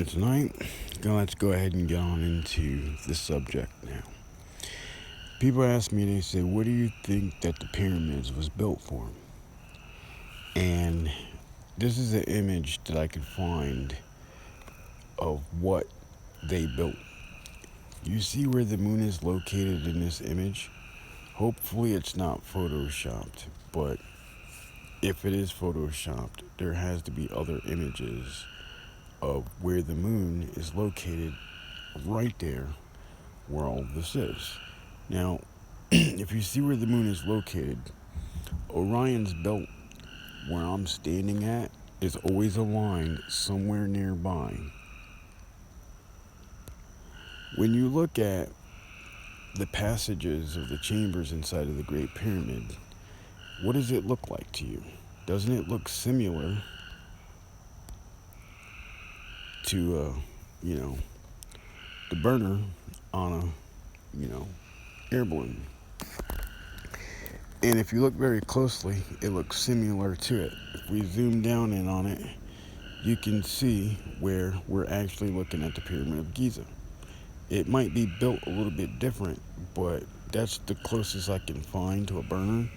Tonight, let's go ahead and get on into the subject now. People ask me, they say, what do you think that the pyramids was built for? And this is an image that I could find of what they built. You see where the moon is located in this image? Hopefully it's not photoshopped, but if it is photoshopped, there has to be other images of where the moon is located right there where all this is. Now, if you see where the moon is located, Orion's belt, where I'm standing at, is always aligned somewhere nearby. When you look at the passages of the chambers inside of the Great Pyramid, what does it look like to you? Doesn't it look similar to, the burner on air balloon? And if you look very closely, it looks similar to it. If we zoom down in on it, you can see where we're actually looking at the Pyramid of Giza. It might be built a little bit different, but that's the closest I can find to a burner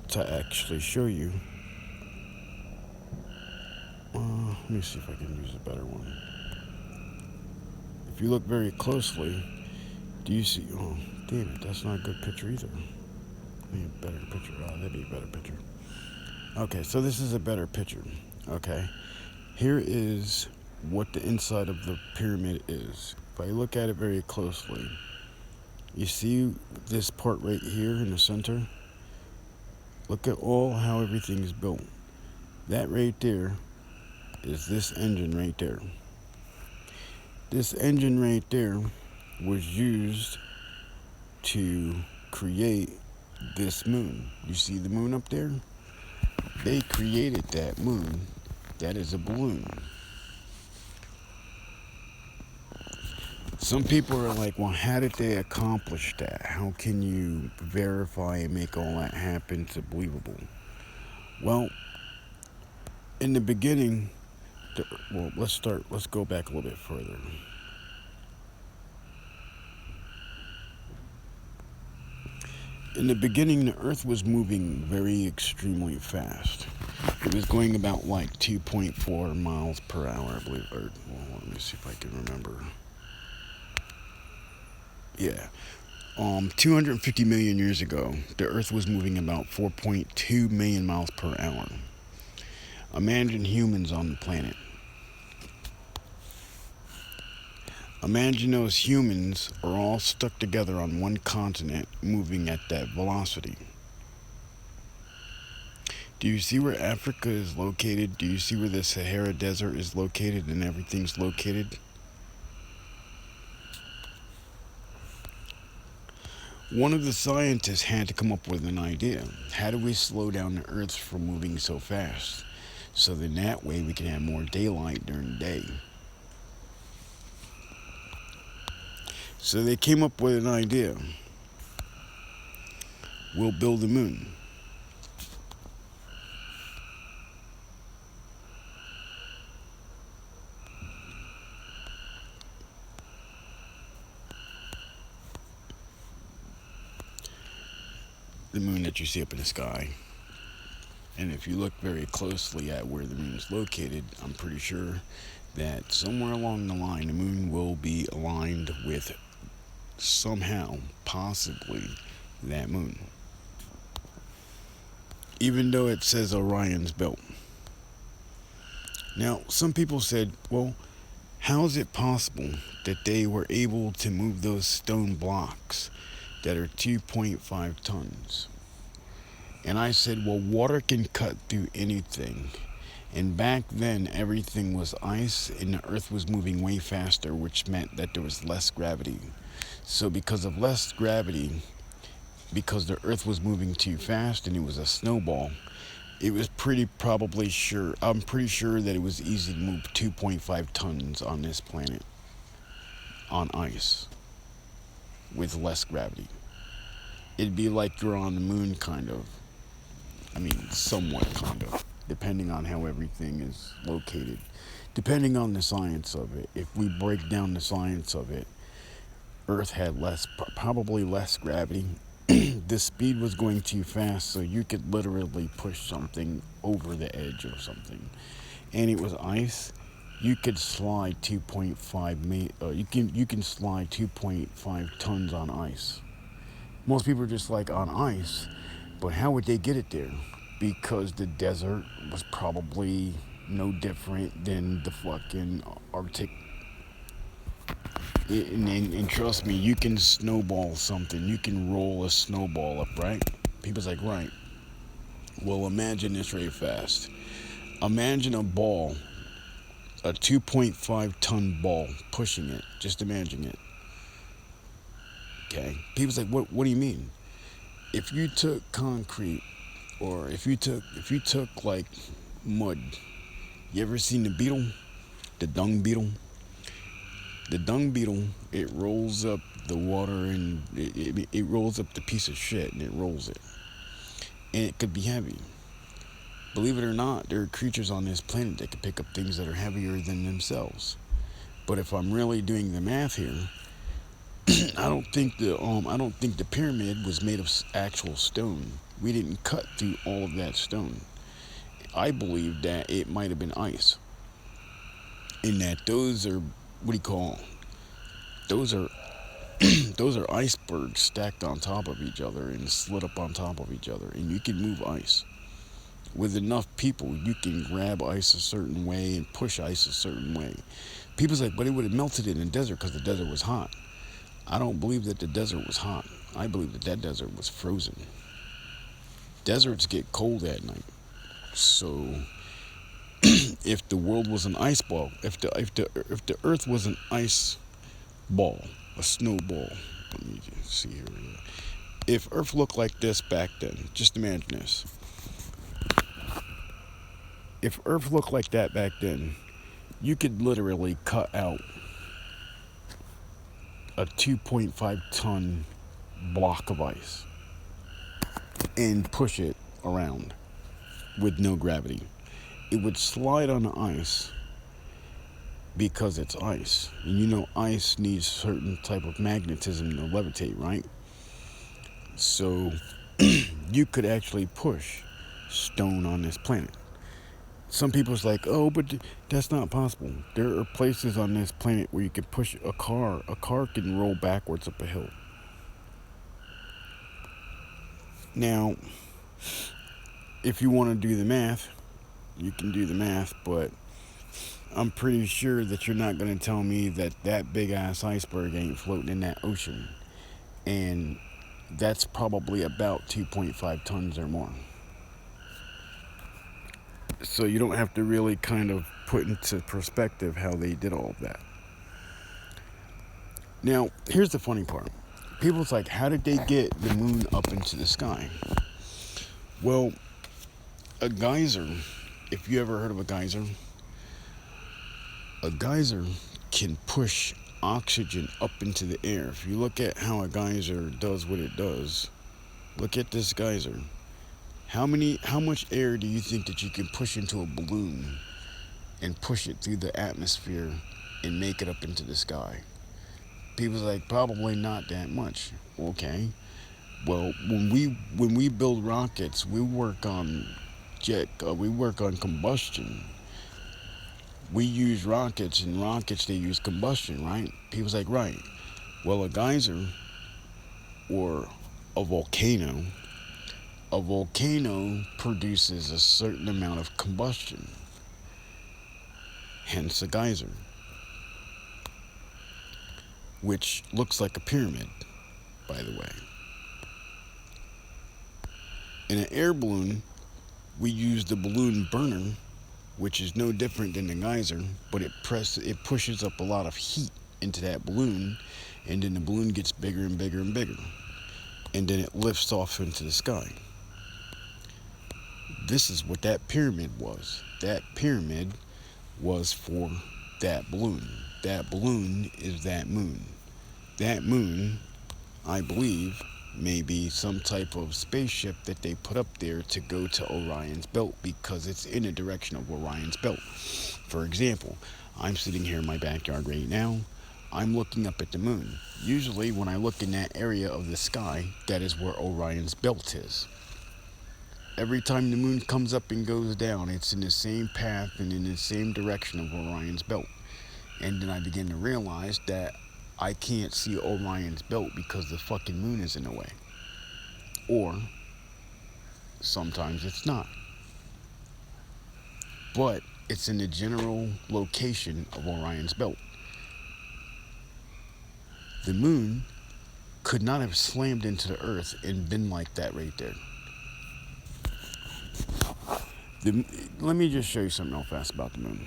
to actually show you. Let me see if I can use a better one. If you look very closely, do you see? Oh, damn it, that's not a good picture either. I need a better picture. Oh, that'd be a better picture. Okay, so this is a better picture. Okay, here is what the inside of the pyramid is. If I look at it very closely, you see this part right here in the center? Look at how everything is built. That right there is this engine right there. This engine right there was used to create this moon. You see the moon up there? They created that moon. That is a balloon. Some people are like, well, how did they accomplish that? How can you verify and make all that happen to believable? Well, in the beginning, let's go back a little bit further. In the beginning, the Earth was moving very extremely fast. It was going about like 2.4 miles per hour, I believe. Let me see if I can remember. Yeah. 250 million years ago, the Earth was moving about 4.2 million miles per hour. Imagine humans on the planet. Imagine those humans are all stuck together on one continent moving at that velocity. Do you see where Africa is located? Do you see where the Sahara Desert is located and everything's located? One of the scientists had to come up with an idea. How do we slow down the Earth from moving so fast? So then that way we can have more daylight during the day. So they came up with an idea. We'll build a moon. The moon that you see up in the sky. And if you look very closely at where the moon is located, I'm pretty sure that somewhere along the line the moon will be aligned with somehow, possibly, that moon. Even though it says Orion's belt. Now, some people said, well, how is it possible that they were able to move those stone blocks that are 2.5 tons? And I said, well, water can cut through anything. And back then, everything was ice and the earth was moving way faster, which meant that there was less gravity. So because of less gravity, because the earth was moving too fast and it was a snowball, it was I'm pretty sure that it was easy to move 2.5 tons on this planet on ice with less gravity. It'd be like you're on the moon, kind of. I mean, somewhat, kind of, depending on how everything is located. depending on the science of it, if we break down the science of it, Earth had probably less gravity. The speed was going too fast, so you could literally push something over the edge or something. And it was ice. You could slide 2.5 you can slide 2.5 tons on ice. Most people are just like on ice, but how would they get it there? Because the desert was probably no different than the fucking Arctic. And trust me, you can snowball something. You can roll a snowball up, right? People's like, right. Well, imagine this really fast. Imagine a ball, a 2.5 ton ball, pushing it. Just imagine it. Okay. People's like, what do you mean? If you took concrete, or if you took like mud, you ever seen the beetle? The dung beetle? The dung beetle, it rolls up the water, and it rolls up the piece of shit, and it rolls it. And it could be heavy. Believe it or not, there are creatures on this planet that can pick up things that are heavier than themselves. But if I'm really doing the math here, I don't think the pyramid was made of actual stone. We didn't cut through all of that stone. I believe that it might have been ice. In that those are what do you call? Those are those are icebergs stacked on top of each other and slid up on top of each other, and you can move ice. With enough people, you can grab ice a certain way and push ice a certain way. People's like, but it would have melted in the desert because the desert was hot. I don't believe that the desert was hot. I believe that that desert was frozen. Deserts get cold at night. So if the world was an ice ball, if the earth was an ice ball, a snowball, let me just see here. If Earth looked like this back then, just imagine this. If Earth looked like that back then, you could literally cut out a 2.5 ton block of ice and push it around with no gravity. It would slide on the ice because it's ice. And you know ice needs certain type of magnetism to levitate, right? So you could actually push stone on this planet. Some people's like, oh, but that's not possible. There are places on this planet where you can push a car. A car can roll backwards up a hill. Now, if you want to do the math, you can do the math, but I'm pretty sure that you're not going to tell me that that big ass iceberg ain't floating in that ocean. And that's probably about 2.5 tons or more. So you don't have to really kind of put into perspective how they did all of that. Now, here's the funny part. People's like, how did they get the moon up into the sky? Well, a geyser, if you ever heard of a geyser can push oxygen up into the air. If you look at how a geyser does what it does, look at this geyser. How much air do you think that you can push into a balloon and push it through the atmosphere and make it up into the sky? People's like, probably not that much. Okay. Well, when we build rockets, we work on combustion. We use rockets, and rockets they use combustion, right? People's like, right. Well, a geyser or a volcano, produces a certain amount of combustion, hence a geyser, which looks like a pyramid, by the way. In an air balloon, we use the balloon burner, which is no different than the geyser, but it pushes up a lot of heat into that balloon, and then the balloon gets bigger and bigger and bigger, and then it lifts off into the sky. This is what that pyramid was. That pyramid was for that balloon. That balloon is that moon. That moon, I believe, maybe some type of spaceship that they put up there to go to Orion's belt because it's in the direction of Orion's belt. For example, I'm sitting here in my backyard right now. I'm looking up at the moon. Usually, when I look in that area of the sky, that is where Orion's belt is. Every time the moon comes up and goes down, it's in the same path and in the same direction of Orion's belt. And then I begin to realize that I can't see Orion's belt because the fucking moon is in the way. Or sometimes it's not. But it's in the general location of Orion's belt. The moon could not have slammed into the earth and been like that right there. Let me just show you something real fast about the moon.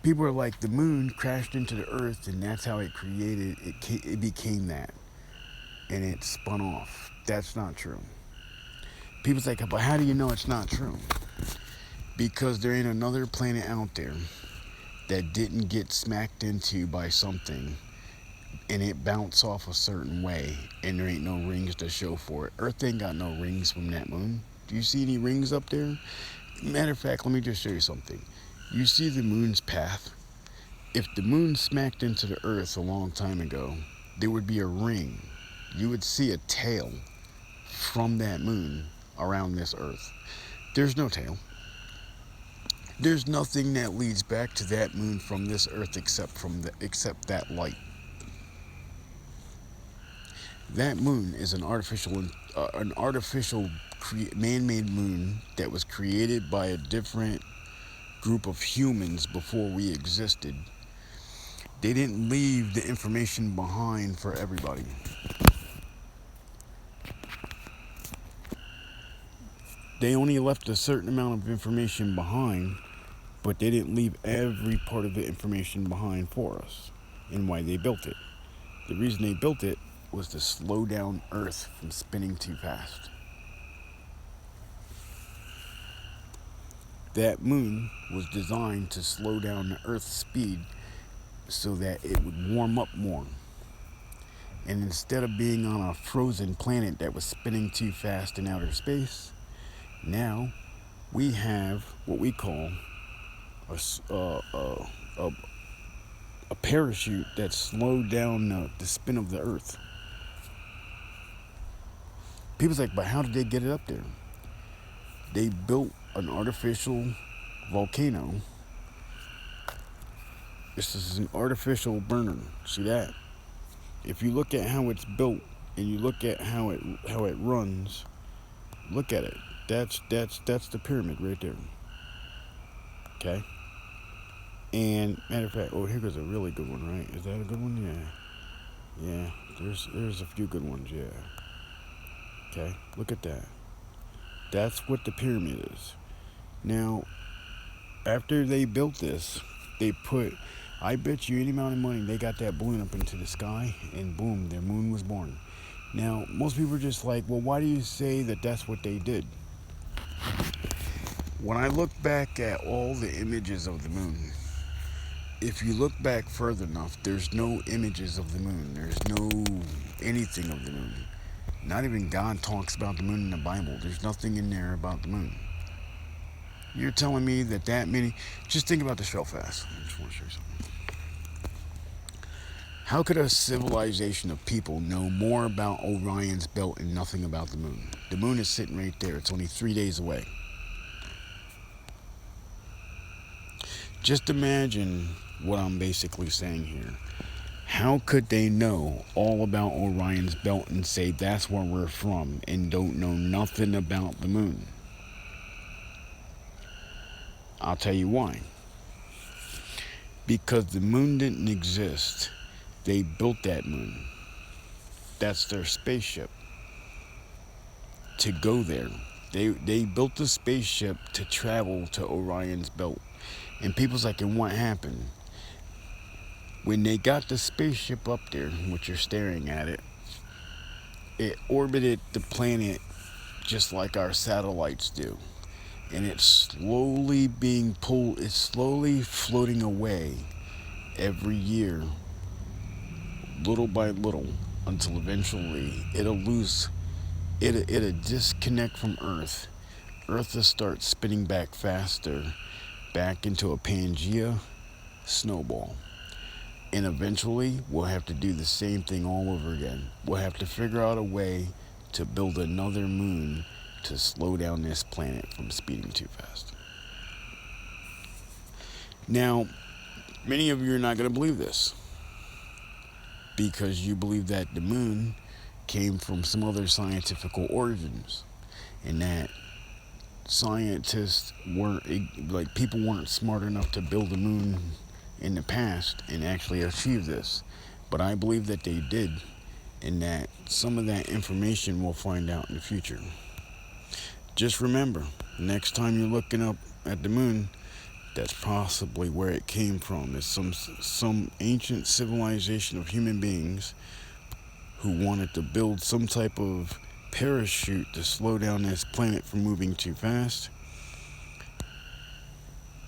People are like, the moon crashed into the earth and that's how it created, it became that. And it spun off. That's not true. People's like, but how do you know it's not true? Because there ain't another planet out there that didn't get smacked into by something and it bounced off a certain way and there ain't no rings to show for it. Earth ain't got no rings from that moon. Do you see any rings up there? Matter of fact, let me just show you something. You see the moon's path? If the moon smacked into the earth a long time ago, there would be a ring. You would see a tail from that moon around this earth. There's no tail. There's nothing that leads back to that moon from this earth except that light. That moon is an artificial man-made moon that was created by a different group of humans before we existed. They didn't leave the information behind for everybody. They only left a certain amount of information behind, but they didn't leave every part of the information behind for us and why they built it. The reason they built it was to slow down Earth from spinning too fast. That moon was designed to slow down the Earth's speed so that it would warm up more. And instead of being on a frozen planet that was spinning too fast in outer space, now we have what we call a parachute that slowed down the spin of the Earth. People's like, but how did they get it up there? They built an artificial volcano. This is an artificial burner. See that? If you look at how it's built and you look at how it runs, look at it. That's the pyramid right there. Okay? And matter of fact, here goes a really good one, right? Is that a good one? Yeah. Yeah. There's a few good ones, yeah. Okay, look at that. That's what the pyramid is. Now, after they built this, I bet you any amount of money, they got that balloon up into the sky, and boom, their moon was born. Now, most people are just like, well, why do you say that that's what they did? When I look back at all the images of the moon, if you look back further enough, there's no images of the moon. There's no anything of the moon. Not even God talks about the moon in the Bible. There's nothing in there about the moon. You're telling me that many... Just think about this real fast. I just want to show you something. How could a civilization of people know more about Orion's belt and nothing about the moon? The moon is sitting right there. It's only 3 days away. Just imagine what I'm basically saying here. How could they know all about Orion's belt and say that's where we're from and don't know nothing about the moon? I'll tell you why. Because the moon didn't exist. They built that moon. That's their spaceship. To go there. They built the spaceship to travel to Orion's belt. And people's like, and what happened? When they got the spaceship up there, which you're staring at it orbited the planet just like our satellites do. And it's slowly floating away every year, little by little, until eventually it'll disconnect from Earth. Earth will start spinning back faster, back into a Pangea snowball. And eventually, we'll have to do the same thing all over again. We'll have to figure out a way to build another moon to slow down this planet from speeding too fast. Now, many of you are not going to believe this because you believe that the moon came from some other scientific origins and that scientists weren't, like, people weren't smart enough to build a moon in the past and actually achieve this. But I believe that they did, and that some of that information we'll find out in the future. Just remember, next time you're looking up at the moon, that's possibly where it came from. It's some ancient civilization of human beings who wanted to build some type of parachute to slow down this planet from moving too fast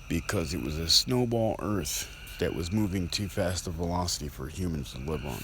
because it was a snowball Earth that was moving too fast a velocity for humans to live on.